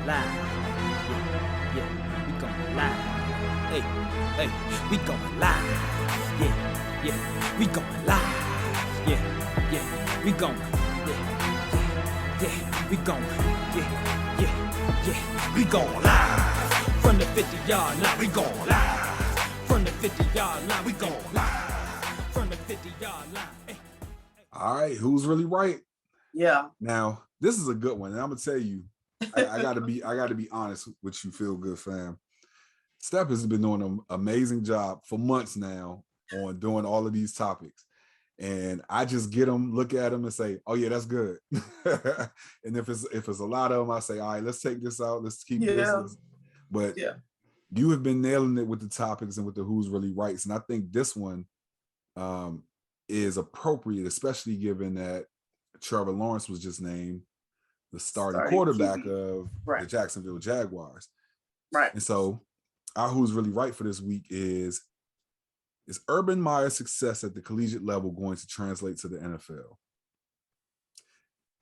live. Yeah, we going live. Hey, we going live. Yeah, we going live. Yeah, we going. Yeah, we going. Yeah, we going live. From the 50-yard line, we going live. From the 50-yard line, we going live. From the 50-yard line. Hey. All right, who's really right? Yeah. Now, this is a good one, and I'm gonna tell you, I gotta be honest with you, Feel Good fam. Steph has been doing an amazing job for months now on doing all of these topics. And I just get them, look at them and say, oh yeah, that's good. And if it's a lot of them, I say, all right, let's take this out. Let's keep this. But you have been nailing it with the topics and with the who's really rights. And I think this one is appropriate, especially given that Trevor Lawrence was just named the starting quarterback of the Jacksonville Jaguars. Right. And so our who's really right for this week is Urban Meyer's success at the collegiate level going to translate to the NFL?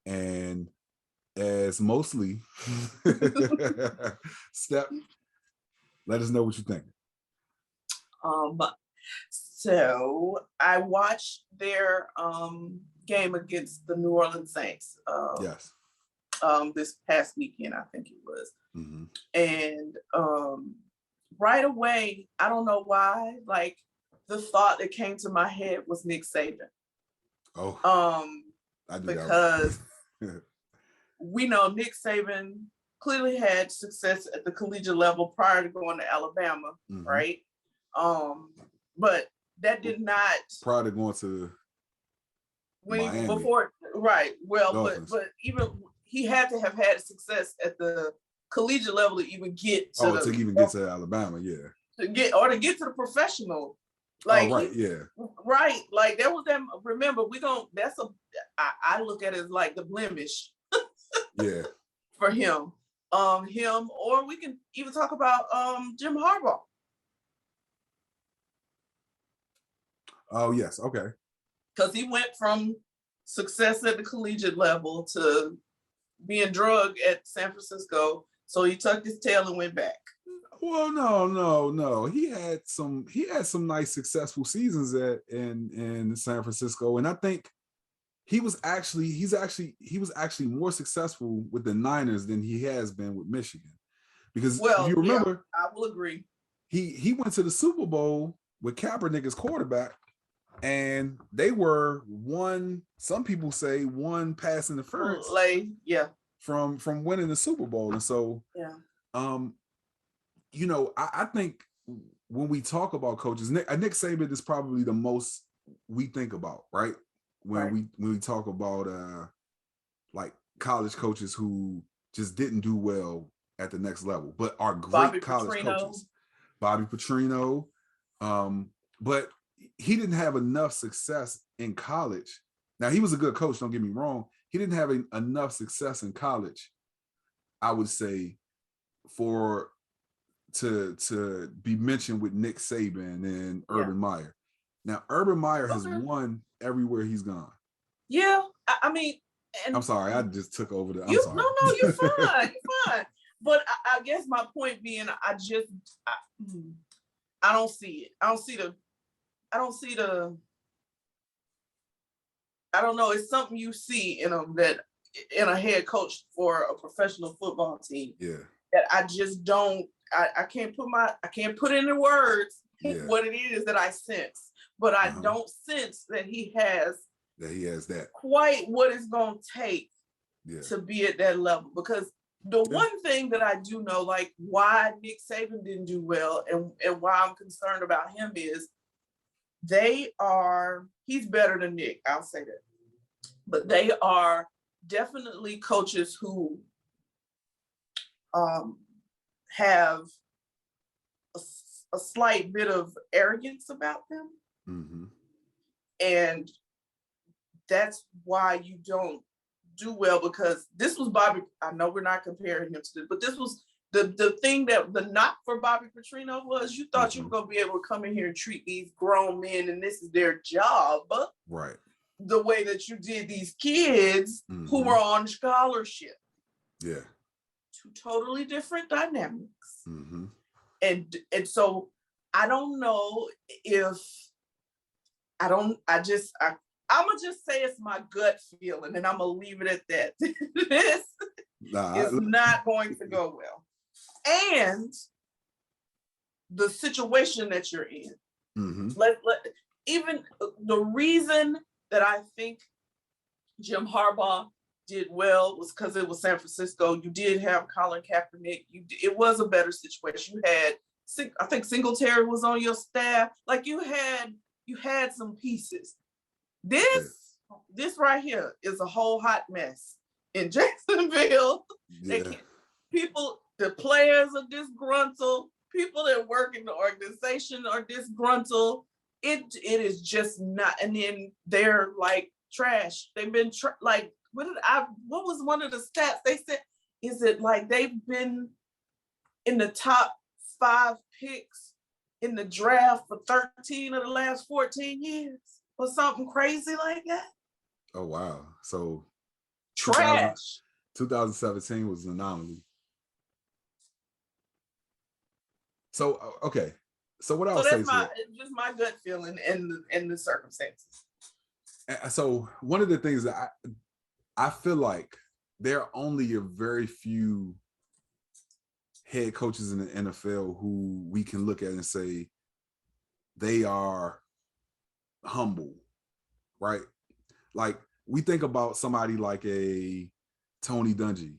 And as mostly, Steph, let us know what you think. So I watched their game against the New Orleans Saints. Yes. This past weekend, I think it was. Mm-hmm. And right away, I don't know why, like the thought that came to my head was Nick Saban. Oh. I do because we know Nick Saban clearly had success at the collegiate level prior to going to Alabama, right? But that did not prior to going to Miami. Before, right? Well, Dolphins. but even he had to have had success at the collegiate level to even get to get to Alabama, to get to the professional. Like, right. Like there was that. Remember, I look at it as like the blemish. For him, or we can even talk about Jim Harbaugh. Oh yes, okay. Because he went from success at the collegiate level to being drugged at San Francisco, so he tucked his tail and went back. Well, no. He had some nice successful seasons in San Francisco, and I think he was actually more successful with the Niners than he has been with Michigan. Because if you remember, I will agree. He went to the Super Bowl with Kaepernick as quarterback, and they were some people say one pass interference from winning the Super Bowl. And so I think when we talk about coaches, Nick Saban is probably the most we think about, right? When we talk about like college coaches who just didn't do well at the next level, but are great college coaches. Bobby Petrino. But he didn't have enough success in college. Now, he was a good coach, don't get me wrong. He didn't have enough success in college, I would say, to be mentioned with Nick Saban and Urban Meyer. Now, Urban Meyer has won everywhere he's gone. Yeah, I mean, and I'm sorry, I just took over the. No, you're fine. You're fine. But I guess my point being, I don't see it. I don't know. It's something you see in them that in a head coach for a professional football team. Yeah. That I just don't. I can't put into words what it is that I sense, but I don't sense that he has that quite what it's going to take to be at that level. Because the one thing that I do know, like why Nick Saban didn't do well and why I'm concerned about him is he's better than Nick, I'll say that. But they are definitely coaches who have a slight bit of arrogance about them. Mm-hmm. And that's why you don't do well, because this was Bobby. I know we're not comparing him to this, but this was the thing that the knock for Bobby Petrino was you thought you were going to be able to come in here and treat these grown men and this is their job. Right. The way that you did these kids who were on scholarship. Yeah. two totally different dynamics. Mm-hmm. And so I don't know if I'm gonna just say it's my gut feeling, and I'm gonna leave it at that. This is not going to go well. And the situation that you're in. Mm-hmm. Even the reason that I think Jim Harbaugh did well was because it was San Francisco. You did have Colin Kaepernick. It was a better situation. You had, I think Singletary was on your staff. Like you had some pieces. This right here is a whole hot mess in Jacksonville. Yeah. The players are disgruntled. People that work in the organization are disgruntled. It is just not. And then they're like trash. They've been what was one of the stats they said? Is it like they've been in the top 5 picks in the draft for 13 of the last 14 years or something crazy like that? Oh, wow. So trash. 2017 was an anomaly. So, okay. So what I would say is just my gut feeling in the circumstances. So one of the things that I feel like there are only a very few head coaches in the NFL who we can look at and say they are humble, right? Like we think about somebody like a Tony Dungy,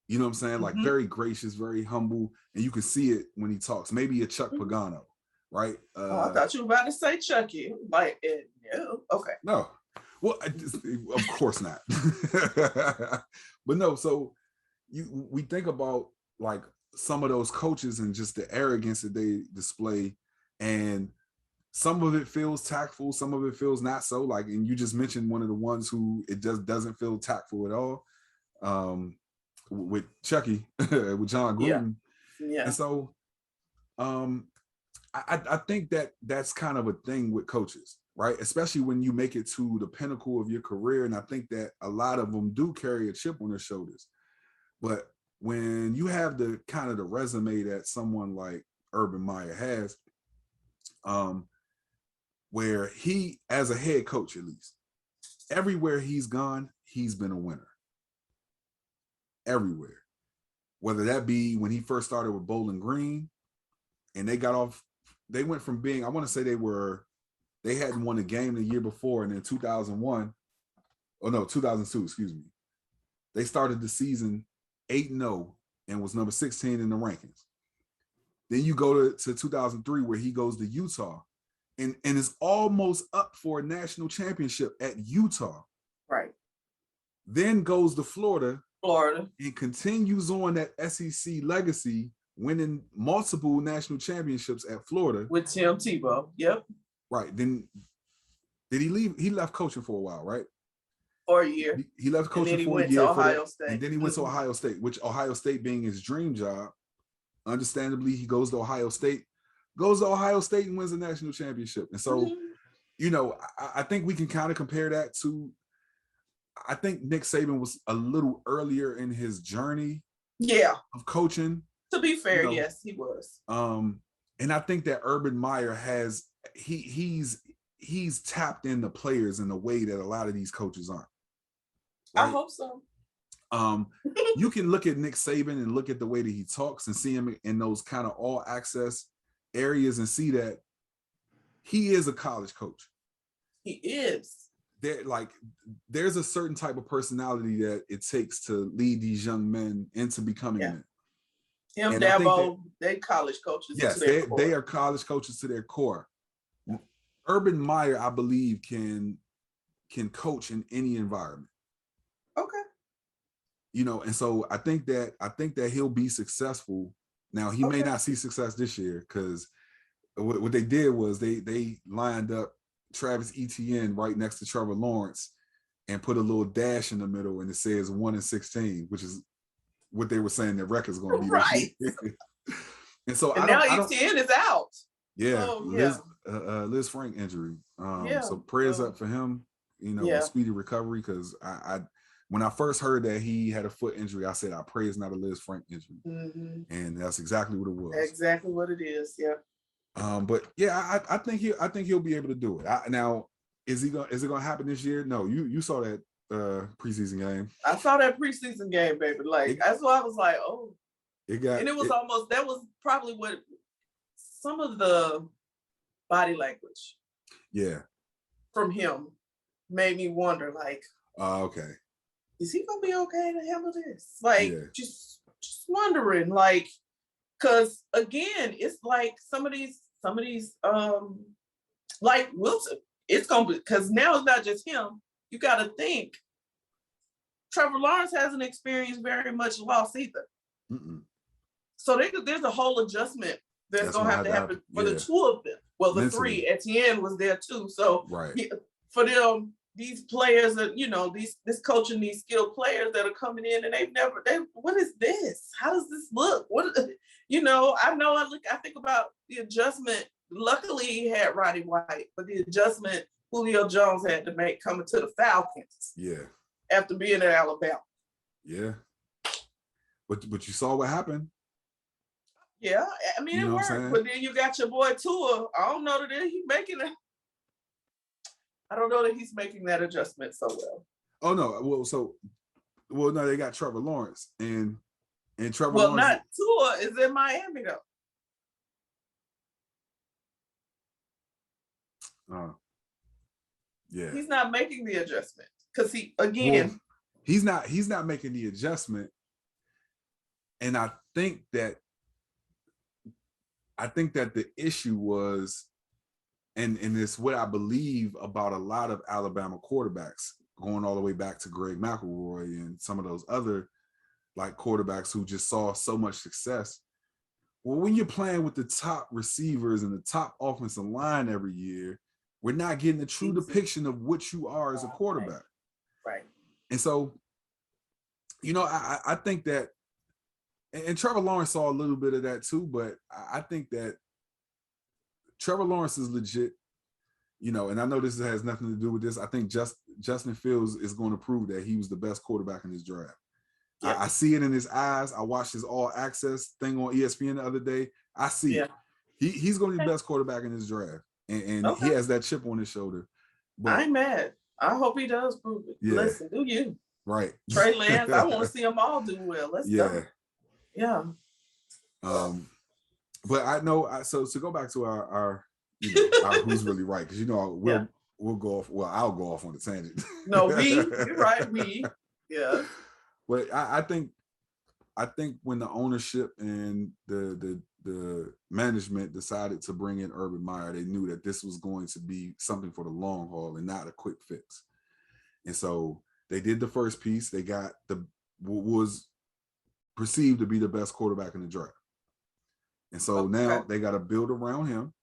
you know what I'm saying? Like very gracious, very humble, and you can see it when he talks. Maybe a Chuck Pagano, right? I thought you were about to say Chucky. Like, no, okay. No, well, of course not. But no, so we think about like some of those coaches and just the arrogance that they display, and some of it feels tactful, some of it feels not so. Like, and you just mentioned one of the ones who it just doesn't feel tactful at all. With Chucky, with John Gruden. Yeah. And so I think that's kind of a thing with coaches, right? Especially when you make it to the pinnacle of your career. And I think that a lot of them do carry a chip on their shoulders. But when you have the kind of the resume that someone like Urban Meyer has, where he, as a head coach at least, everywhere he's gone, he's been a winner. Everywhere, whether that be when he first started with Bowling Green, and they went from being, I want to say they hadn't won a game the year before, and in 2002, excuse me, they started the season 8-0 and was number 16 in the rankings. Then you go to 2003 where he goes to Utah and is almost up for a national championship at Utah. Right. Then goes to Florida, and continues on that SEC legacy, winning multiple national championships at Florida with Tim Tebow. Yep. Right. Then did he leave? He left coaching for a while, right? For a year. He left coaching for a year. And then he went to Ohio State, which Ohio State being his dream job. Understandably, he goes to Ohio State and wins a national championship. And so, you know, I think we can kind of compare that to, I think Nick Saban was a little earlier in his journey of coaching. To be fair, yes, he was. And I think that Urban Meyer has he's tapped in the players in a way that a lot of these coaches aren't. Right? I hope so. You can look at Nick Saban and look at the way that he talks and see him in those kind of all access areas and see that he is a college coach. He is. There's a certain type of personality that it takes to lead these young men into becoming men. Him, Dabo, they college coaches. Yes, they are college coaches to their core. Urban Meyer, I believe, can coach in any environment. Okay. You know, and so I think that he'll be successful. Now he may not see success this year because what they did was they lined up Travis Etienne right next to Trevor Lawrence and put a little dash in the middle, and it says 1-16, which is what they were saying their record's going to be. Right. And so now Etienne is out. Yeah, Liz Frank injury. So prayers up for him. You know, speedy recovery, because when I first heard that he had a foot injury, I said, I pray it's not a Liz Frank injury. And that's exactly what it was. Exactly what it is. Yeah. But yeah, I think he'll be able to do it. Now, is it gonna happen this year? No, you saw that preseason game. I saw that preseason game, baby. Like that's why I was like, oh. And it was almost, that was probably what some of the body language. Yeah. From him made me wonder, like, okay. Is he gonna be okay to handle this? Like, just wondering, like, because again, it's like some of these, like Wilson, it's gonna be, because now it's not just him. You got to think, Trevor Lawrence hasn't experienced very much loss either. So there's a whole adjustment that's gonna have to happen for the two of them. Well, the three. Etienne was there too. So for them, these players that, this coach and these skilled players that are coming in and what is this? How does this look? I think about the adjustment. Luckily he had Roddy White, but the adjustment Julio Jones had to make coming to the Falcons. Yeah. After being at Alabama. Yeah. But you saw what happened. Yeah, I mean, it worked. But then you got your boy Tua. I don't know that he's making it. I don't know that he's making that adjustment so well. Oh no, no, they got Trevor Lawrence and Trevor. Well, Lawrence, not Tua is in Miami though. Yeah, he's not making the adjustment because he's not making the adjustment, and I think that the issue was, and it's what I believe about a lot of Alabama quarterbacks, going all the way back to Greg McElroy and some of those other like quarterbacks who just saw so much success. Well, when you're playing with the top receivers and the top offensive line every year, we're not getting a true depiction of what you are as a quarterback. Right. And so, I think that, and Trevor Lawrence saw a little bit of that too, but I think that Trevor Lawrence is legit, and I know this has nothing to do with this. I think Justin Fields is going to prove that he was the best quarterback in this draft. Yeah. I see it in his eyes. I watched his all access thing on ESPN the other day. I see it. He's going to be the best quarterback in this draft. And he has that chip on his shoulder. But I ain't mad. I hope he does prove it. Yeah. Listen, do you. Right. Trey Lance, I want to see them all do well. Let's go. Yeah. But I know, so to go back to our our who's really right, because we'll go off. Well, I'll go off on the tangent. No, you're right. Yeah. But I think when the ownership and the management decided to bring in Urban Meyer, they knew that this was going to be something for the long haul and not a quick fix. And so they did the first piece. They got what was perceived to be the best quarterback in the draft. And so now they got to build around him.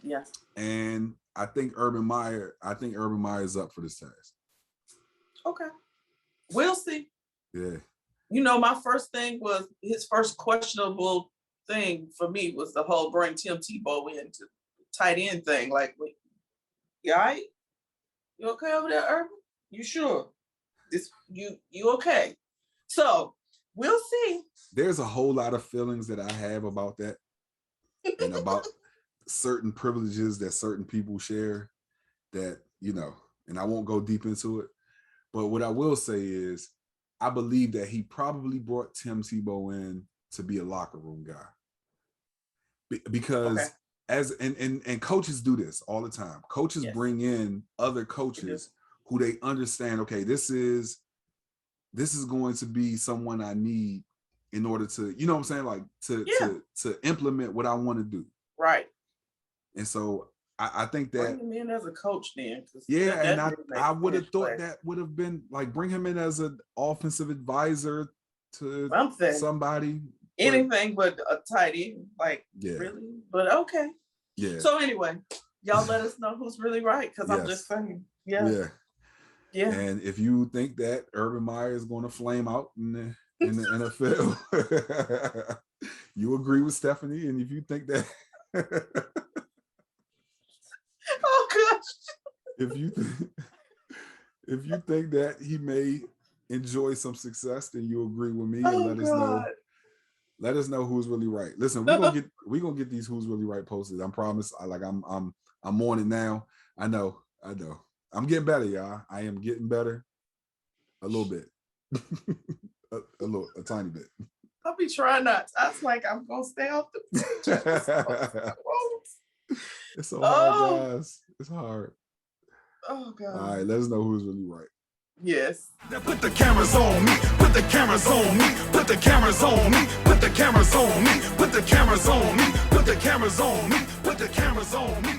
Yes. And I think Urban Meyer is up for this task. Okay. We'll see. Yeah. My first thing was his first questionable thing for me was the whole bring Tim Tebow into tight end thing. Like, wait, you all right? You okay over there, Urban? You sure? You okay? So we'll see. There's a whole lot of feelings that I have about that and about certain privileges that certain people share that, and I won't go deep into it. But what I will say is I believe that he probably brought Tim Tebow in to be a locker room guy. Because and coaches do this all the time. Coaches bring in other coaches who they understand, okay, this is going to be someone I need in order to, you know what I'm saying? Like to implement what I want to do. Right. And so I think that bring him in as a coach then. And I would have thought that would have been like bring him in as an offensive advisor to somebody. Anything but a tight end, really. But okay. Yeah. So anyway, y'all let us know who's really right, because I'm just saying. Yeah. And if you think that Urban Meyer is going to flame out in the NFL, you agree with Stephanie. And if you think that oh gosh. if you think that he may enjoy some success, then you'll agree with me and let us know. Let us know who's really right. Listen, we're gonna get these who's really right posted. I promise. I'm on it now. I know. I'm getting better, y'all. I am getting better. A little bit. a tiny bit. I'll be trying not to. I was like, I'm gonna stay off the page. It's so hard, guys. It's hard. Oh God. All right, let us know who's really right. Yes. Now put the cameras on me. Put the cameras on me. Put the cameras on me. Put the cameras on me. Put the cameras on me. Put the cameras on me. Put the cameras on me.